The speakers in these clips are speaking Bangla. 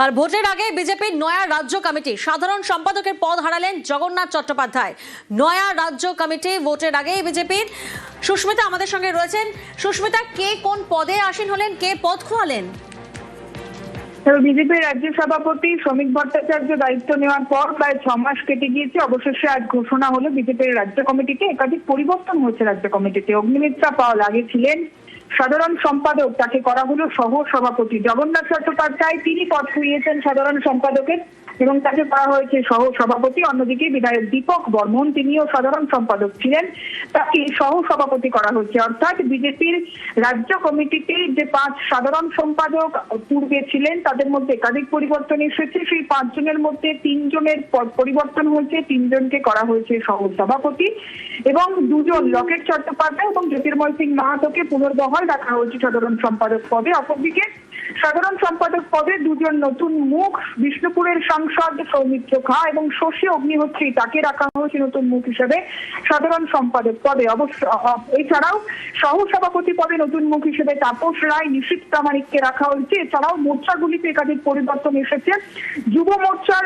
আর ভোটের আগে বিজেপির নয়া রাজ্য কমিটি সাধারণ সম্পাদকের পদ হারালেন জগন্নাথ চট্টোপাধ্যায়। নয়া রাজ্য কমিটি ভোটের আগে বিজেপির সুস্মিতা আমাদের সঙ্গে রয়েছেন। সুস্মিতা, কে কোন পদে আসীন হলেন, কে পদ খোয়ালেন? বিজেপির রাজ্য সভাপতি শ্রমিক ভট্টাচার্য দায়িত্ব নেওয়ার পর প্রায় 6 মাস কেটে গিয়েছে। অবশেষে আজ ঘোষণা হলো বিজেপির রাজ্য কমিটিতে একাধিক পরিবর্তন হয়েছে। রাজ্য কমিটিতে অগ্নিমিত্রা পাল আগে ছিলেন সাধারণ সম্পাদক, তাকে করা হলো সহ সভাপতি। জগন্নাথ চট্টোপাধ্যায় তিনি পদ খুইয়েছেন সাধারণ সম্পাদকের এবং তাকে করা হয়েছে সহ সভাপতি। অন্যদিকে বিধায়ক দীপক বর্মন, তিনিও সাধারণ সম্পাদক ছিলেন, তাকে সহ সভাপতি করা হয়েছে। অর্থাৎ বিজেপির রাজ্য কমিটিতে যে 5 সাধারণ সম্পাদক পূর্বে ছিলেন তাদের মধ্যে একাধিক পরিবর্তন এসেছে। সেই 5 জনের মধ্যে 3 জনের পরিবর্তন হয়েছে, 3 জনকে করা হয়েছে সহ সভাপতি এবং 2 জন লকেট চট্টোপাধ্যায় এবং জ্যোতির্ময় সিং মাহাতোকে পুনর্বহাল রাখা হয়েছে সাধারণ সম্পাদক পদে। অপরদিকে সাধারণ সম্পাদক পদে 2 জন নতুন মুখ, বিষ্ণুপুরের সাংসদ সৌমিত্র খা এবং শশী অগ্নিহোত্রী, তাকে রাখা হয়েছে নতুন মুখ হিসেবে সাধারণ সম্পাদক পদে। অবশ্য এছাড়াও সহ সভাপতি পদে নতুন মুখ হিসেবে তাপস রায়, নিশীথ প্রামাণিককে রাখা হয়েছে। এছাড়াও মোর্চাগুলিতে একাধিক পরিবর্তন এসেছে। যুব মোর্চার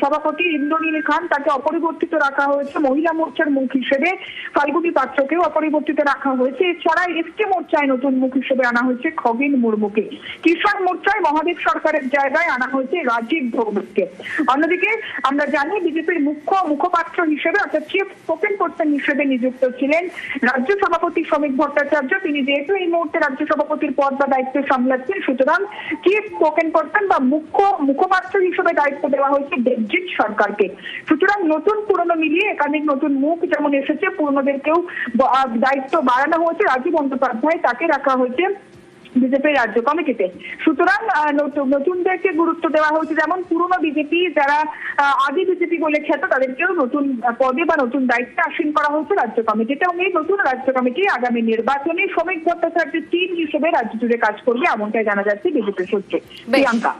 সভাপতি ইন্দ্রনীল খান, তাকে অপরিবর্তিত রাখা হয়েছে। মহিলা মোর্চার মুখ হিসেবে ফাল্গুনী পাত্রকেও অপরিবর্তিত রাখা হয়েছে। এছাড়া এসটি মোর্চায় নতুন মুখ হিসেবে আনা হয়েছে খগেন মুর্মুকে। কিষাণ মোর্চায় মহাদেব সরকারের জায়গায় আনা হয়েছে রাজীব ভৌমিককে। অন্যদিকে আমরা জানি বিজেপির মুখপাত্র হিসেবে অর্থাৎ চিফ স্পোকেন পারসন হিসেবে নিযুক্ত ছিলেন রাজ্য সভাপতি শ্রমিক ভট্টাচার্য। তিনি যেহেতু এই মুহূর্তে রাজ্য সভাপতির পদ বা দায়িত্ব সামলাচ্ছেন, সুতরাং চিফ স্পোকেন পারসন বা মুখপাত্র হিসেবে দায়িত্ব দেওয়া হয়েছে দেবজিৎ সরকারকে। সুতরাং নতুন পুরনো মিলিয়ে একাধিক নতুন মুখ যেমন এসেছে, পুরনোদেরকেও দায়িত্ব বাড়ানো হয়েছে। রাজীব বন্দ্যোপাধ্যায়, তাকে রাখা হয়েছে বিজেপির রাজ্য কমিটিতে। সুতরাং নতুনদেরকে গুরুত্ব দেওয়া হয়েছে। যেমন পুরনো বিজেপি যারা আদি বিজেপি বলে খ্যাত, তাদেরকেও নতুন পদে বা নতুন দায়িত্বে আসীন করা হয়েছে রাজ্য কমিটিতে। এবং এই নতুন রাজ্য কমিটি আগামী নির্বাচনে শ্রমিক ভট্টাচার্যের টিম হিসেবে রাজ্য জুড়ে কাজ করবে, এমনটাই জানা যাচ্ছে বিজেপির সূত্রে। প্রিয়াঙ্কা।